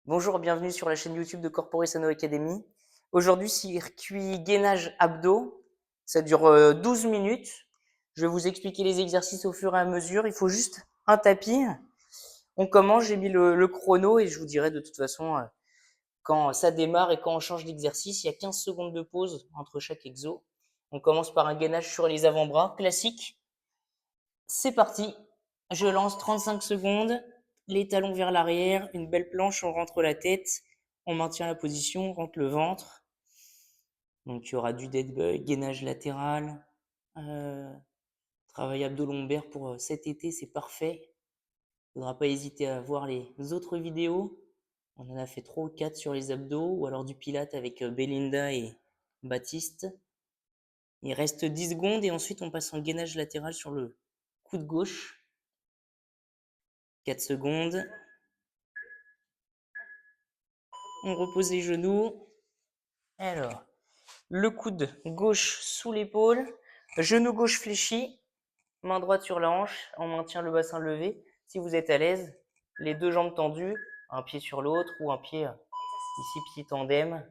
Bonjour, bienvenue sur la chaîne YouTube de Corporate Sano Academy. Aujourd'hui, circuit gainage abdos. Ça dure 12 minutes. Je vais vous expliquer les exercices au fur et à mesure. Il faut juste un tapis. On commence, j'ai mis le chrono et je vous dirai de toute façon quand ça démarre et quand on change d'exercice. Il y a 15 secondes de pause entre chaque exo. On commence par un gainage sur les avant-bras, classique. C'est parti. Je lance 35 secondes. Les talons vers l'arrière, une belle planche, on rentre la tête, on maintient la position, on rentre le ventre. Donc il y aura du dead bug, gainage latéral, euh, travail abdos-lombaires pour cet été, c'est parfait. Il ne faudra pas hésiter à voir les autres vidéos. On en a fait 3 ou 4 sur les abdos, ou alors du pilate avec Belinda et Baptiste. Il reste 10 secondes et ensuite on passe en gainage latéral sur le coude gauche. 4 secondes. On repose les genoux. Alors, le coude gauche sous l'épaule, genou gauche fléchi, main droite sur la hanche, on maintient le bassin levé. Si vous êtes à l'aise, les deux jambes tendues, un pied sur l'autre ou un pied ici, pied tandem.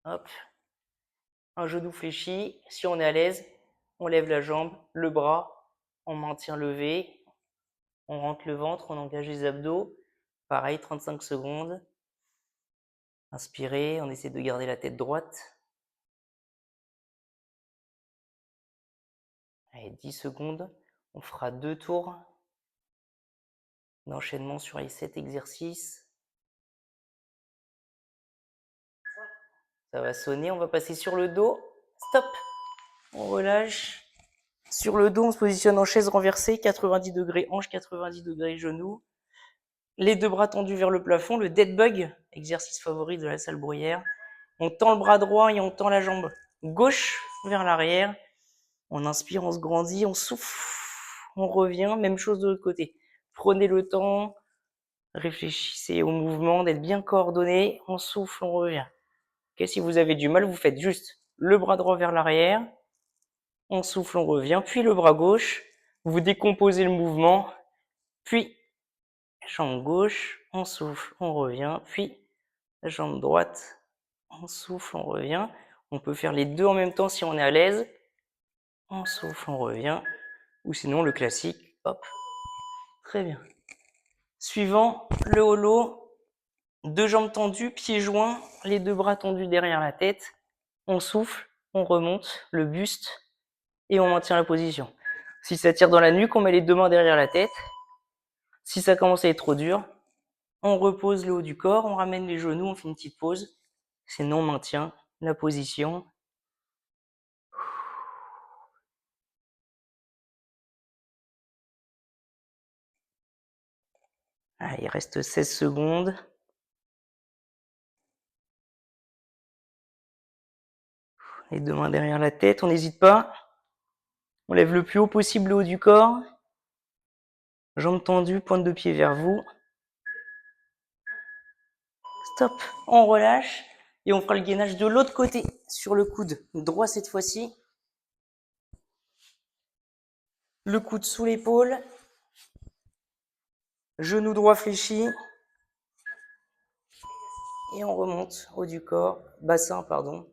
Hop, un genou fléchi. Si on est à l'aise, on lève la jambe, le bras, on maintient levé, on rentre le ventre, on engage les abdos. Pareil, 35 secondes. Inspirez, on essaie de garder la tête droite. Allez, 10 secondes. On fera 2 tours d'enchaînement sur les 7 exercices. Ça va sonner, on va passer sur le dos. Stop. On relâche. Sur le dos, on se positionne en chaise renversée, 90 degrés hanche, 90 degrés genoux. Les deux bras tendus vers le plafond, le dead bug, exercice favori de la salle bruyère. On tend le bras droit et on tend la jambe gauche vers l'arrière. On inspire, on se grandit, on souffle, on revient. Même chose de l'autre côté. Prenez le temps, réfléchissez au mouvement, d'être bien coordonné. On souffle, on revient. Okay, si vous avez du mal, vous faites juste le bras droit vers l'arrière. On souffle, on revient. Puis le bras gauche. Vous décomposez le mouvement. Puis jambe gauche. On souffle, on revient. Puis jambe droite. On souffle, on revient. On peut faire les deux en même temps si on est à l'aise. On souffle, on revient. Ou sinon le classique. Hop. Très bien. Suivant, le holo. Deux jambes tendues, pieds joints, les deux bras tendus derrière la tête. On souffle, on remonte le buste et on maintient la position. Si ça tire dans la nuque, on met les deux mains derrière la tête. Si ça commence à être trop dur, on repose le haut du corps, on ramène les genoux, on fait une petite pause. Sinon, on maintient la position. Ah, il reste 16 secondes. Les deux mains derrière la tête, on n'hésite pas. On lève le plus haut possible le haut du corps. Jambes tendues, pointe de pied vers vous. Stop, on relâche et on fera le gainage de l'autre côté sur le coude droit cette fois-ci. Le coude sous l'épaule, genou droit fléchi et on remonte haut du corps, bassin pardon.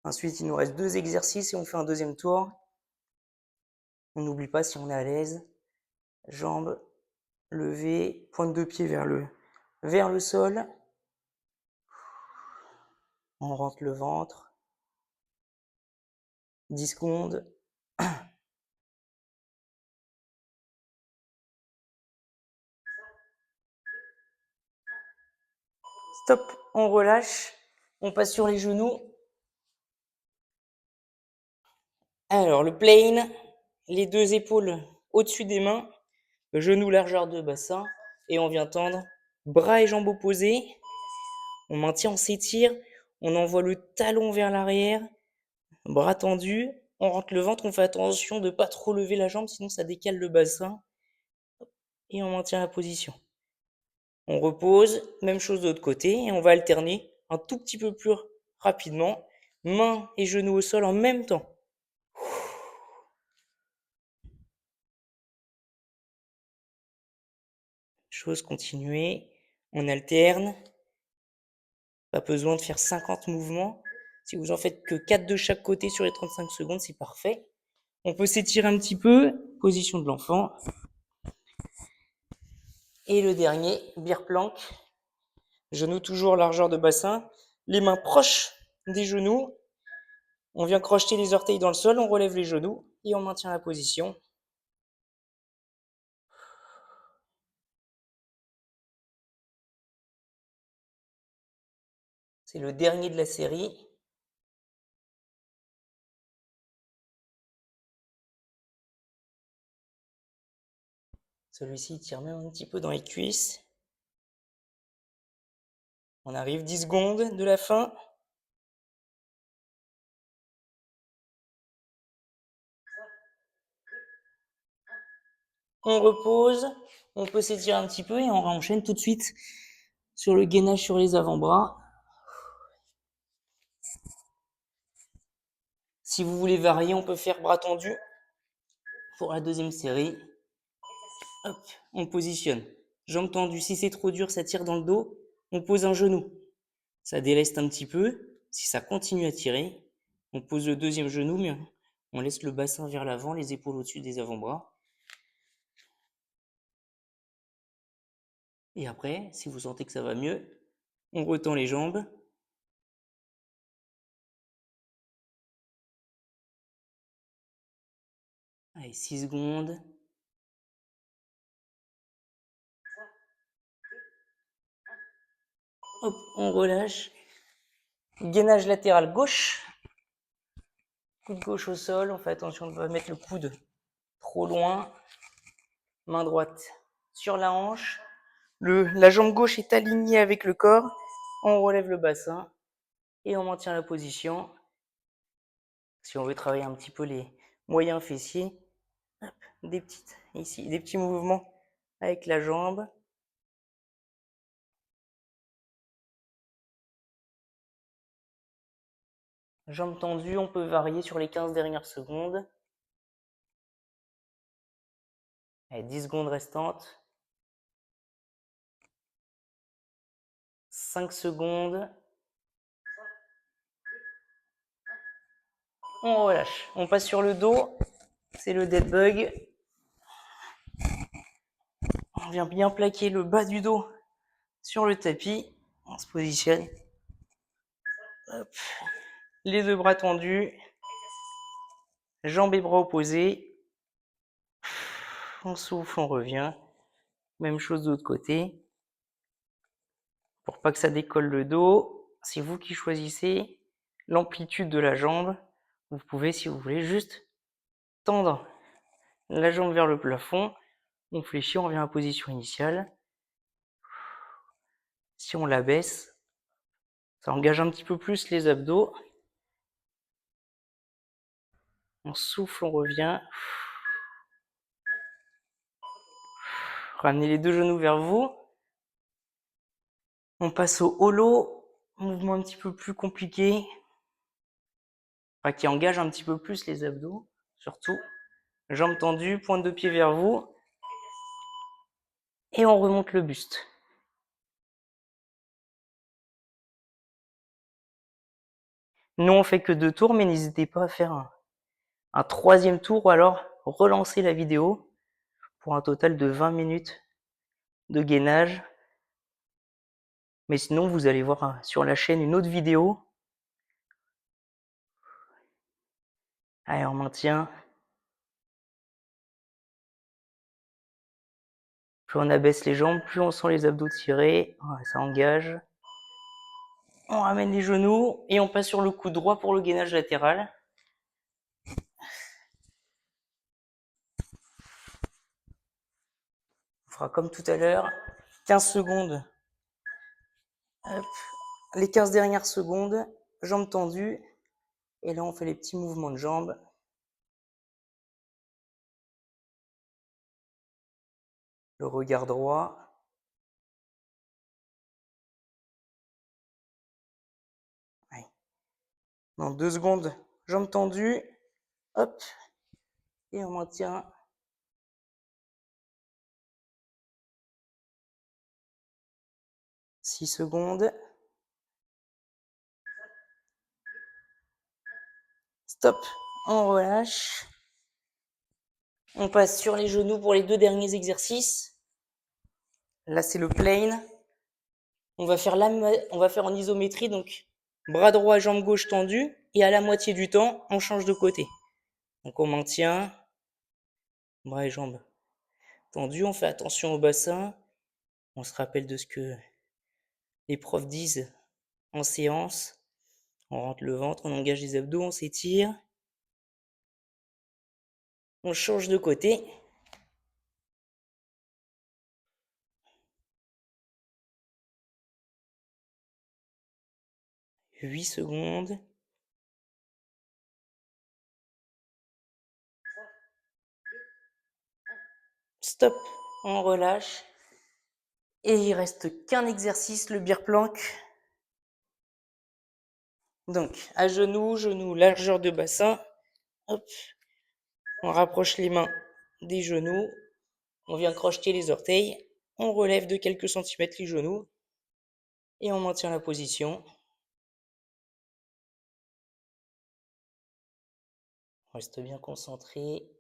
Ensuite, il nous reste 2 exercices et on fait un deuxième tour. On n'oublie pas si on est à l'aise, jambes levées, pointe de pied vers le sol. On rentre le ventre. 10 secondes. Stop, on relâche. On passe sur les genoux. Alors, le plane, les deux épaules au-dessus des mains, genoux largeur de bassin, et on vient tendre bras et jambes opposés. On maintient, on s'étire, on envoie le talon vers l'arrière, bras tendus, on rentre le ventre, on fait attention de ne pas trop lever la jambe, sinon ça décale le bassin, et on maintient la position. On repose, même chose de l'autre côté, et on va alterner un tout petit peu plus rapidement, mains et genoux au sol en même temps. chose, continuez. On alterne. Pas besoin de faire 50 mouvements. Si vous en faites que 4 de chaque côté sur les 35 secondes, c'est parfait. On peut s'étirer un petit peu. Position de l'enfant. Et le dernier, beer plank. Genoux toujours largeur de bassin. Les mains proches des genoux. On vient crocheter les orteils dans le sol, on relève les genoux et on maintient la position. C'est le dernier de la série. Celui-ci tire même un petit peu dans les cuisses. On arrive 10 secondes de la fin. On repose, on peut s'étirer un petit peu et on enchaîne tout de suite sur le gainage sur les avant-bras. Si vous voulez varier, on peut faire bras tendus pour la deuxième série. Hop, on positionne. Jambes tendues. Si c'est trop dur, ça tire dans le dos. On pose un genou. Ça déleste un petit peu. Si ça continue à tirer, on pose le deuxième genou, mais on laisse le bassin vers l'avant, les épaules au-dessus des avant-bras. Et après, si vous sentez que ça va mieux, on retend les jambes. Allez, 6 secondes. Hop, on relâche. Gainage latéral gauche. Coude gauche au sol. On fait attention de ne pas mettre le coude trop loin. Main droite sur la hanche. La jambe gauche est alignée avec le corps. On relève le bassin et on maintient la position. Si on veut travailler un petit peu les moyens fessiers, hop, des petits mouvements avec la jambe. Jambes tendues, on peut varier sur les 15 dernières secondes. Allez, 10 secondes restantes. 5 secondes. On relâche. On passe sur le dos. C'est le dead bug. On vient bien plaquer le bas du dos sur le tapis. On se positionne. Hop. Les deux bras tendus. Jambes et bras opposés. On souffle, on revient. Même chose de l'autre côté. Pour pas que ça décolle le dos, c'est vous qui choisissez l'amplitude de la jambe. Vous pouvez, si vous voulez, juste tendre la jambe vers le plafond. On fléchit, on revient en position initiale. Si on la baisse, ça engage un petit peu plus les abdos. On souffle, on revient. Ramenez les deux genoux vers vous. On passe au holo, mouvement un petit peu plus compliqué, enfin, qui engage un petit peu plus les abdos, surtout. Jambes tendues, pointe de pied vers vous. Et on remonte le buste. Nous, on fait que 2 tours, mais n'hésitez pas à faire un troisième tour ou alors relancer la vidéo pour un total de 20 minutes de gainage. Mais sinon, vous allez voir sur la chaîne une autre vidéo. Allez, on maintient. Plus on abaisse les jambes, plus on sent les abdos tirer. Ouais, ça engage. On ramène les genoux et on passe sur le coude droit pour le gainage latéral. On fera comme tout à l'heure, 15 secondes. Hop. Les 15 dernières secondes, jambes tendues. Et là, on fait les petits mouvements de jambes. Le regard droit. Allez. Dans 2 secondes, jambes tendues. Hop. Et on maintient 6 secondes. Stop, on relâche. On passe sur les genoux pour les 2 derniers exercices. Là, c'est le plane. On va faire en isométrie, donc bras droit, jambe gauche tendue, et à la moitié du temps, on change de côté. Donc on maintient, bras et jambes tendus, on fait attention au bassin, on se rappelle de ce que les profs disent en séance, on rentre le ventre, on engage les abdos, on s'étire, on change de côté. 8 secondes. Stop, on relâche. Et il reste qu'un exercice, le beer plank. Donc, à genoux, largeur de bassin. Hop. On rapproche les mains des genoux. On vient crocheter les orteils. On relève de quelques centimètres les genoux. Et on maintient la position. On reste bien concentré.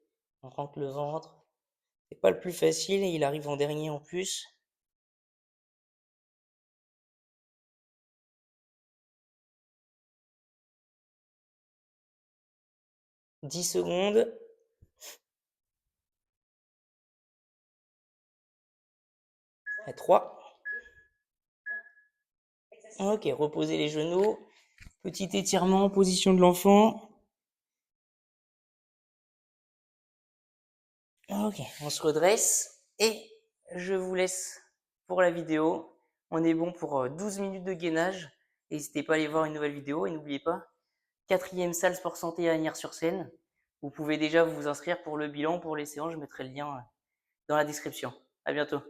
On rentre le ventre. C'est pas le plus facile et il arrive en dernier en plus. « 10 secondes. À 3. Ok, reposez les genoux. Petit étirement en position de l'enfant. Ok, on se redresse et je vous laisse pour la vidéo. On est bon pour 12 minutes de gainage. N'hésitez pas à aller voir une nouvelle vidéo et n'oubliez pas, 4e salle Sport Santé à Agnières-sur-Seine. Vous pouvez déjà vous inscrire pour le bilan, pour les séances. Je mettrai le lien dans la description. À bientôt.